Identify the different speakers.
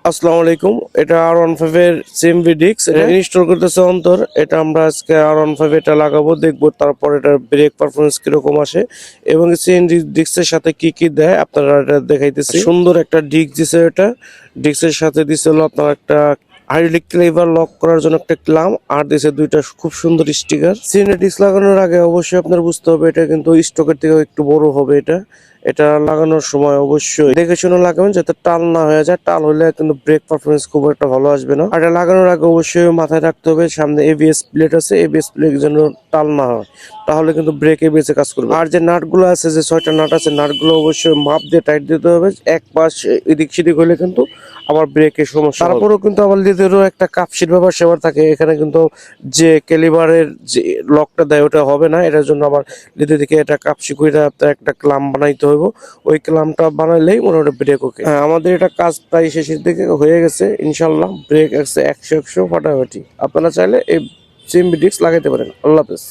Speaker 1: আসসালামু আলাইকুম। এটা R15 এর CMV ডিস্ক, এটা ইনস্টল করতেছে অন্তর। এটা আমরা আজকে R15 এটা লাগাবো, দেখবো তারপর এটার ব্রেক পারফরমেন্স কিরকম আসে এবং CNG ডিস্কের সাথে কি কি দেয় আপনারা এটা দেখাইতেছি। সুন্দর একটা ডিস্ক দিছে, এটা ডিস্কের সাথে দিছে হলো আপনার একটা হাইড্রোলিক লিভার লক করার জন্য একটা ক্লাম, আর দিছে দুইটা খুব সুন্দর স্টিকার। সিএনজি ডিস্ক লাগানোর আগে অবশ্যই আপনার বুঝতে হবে এটা কিন্তু স্টকের থেকে একটু বড় হবে। এটা লাগানোর সময় অবশ্যই দেখে শুনে লাগাবেন যাতে টাল না হয়ে যায়। টাল হলে কিন্তু ব্রেক পারফরমেন্স খুব একটা ভালো আসবে না। আর এটা লাগানোর আগে অবশ্যই মাথায় রাখতে হবে সামনে ABS প্লেট আছে, ABS প্লেট যেন টাল না হয়, তাহলে কিন্তু ব্রেক ABS এ কাজ করবে। আর যে নাটগুলো আছে, যে 6টা নাট আছে, নাটগুলো অবশ্যই মাপ দিয়ে টাইট দিতে হবে। এক পাশ এদিক সেদিক হলে কিন্তু আবার ব্রেকের সমস্যা। তারপরেও কিন্তু আবার লিদেরও একটা কাপশিট ব্যাপার সেবার থাকে, এখানে কিন্তু যে ক্যালিবারের যে লকটা দেয় ওটা হবে না। এটার জন্য আবার লিদের দিকে এটা কাপশি করে একটা ক্লাম বানাইতে হবে। ওই ক্লামটা বানাইলেই মোটামুটি ব্রেক ওকে। আমাদের এটা কাজ প্রায় শেষের দিকে হয়ে গেছে ইনশাল্লাহ। ব্রেক আছে 100 ফাটাফাটি। আপনারা চাইলে এই CMV ডিস্ক লাগাইতে পারেন। আল্লাহ হাফেজ।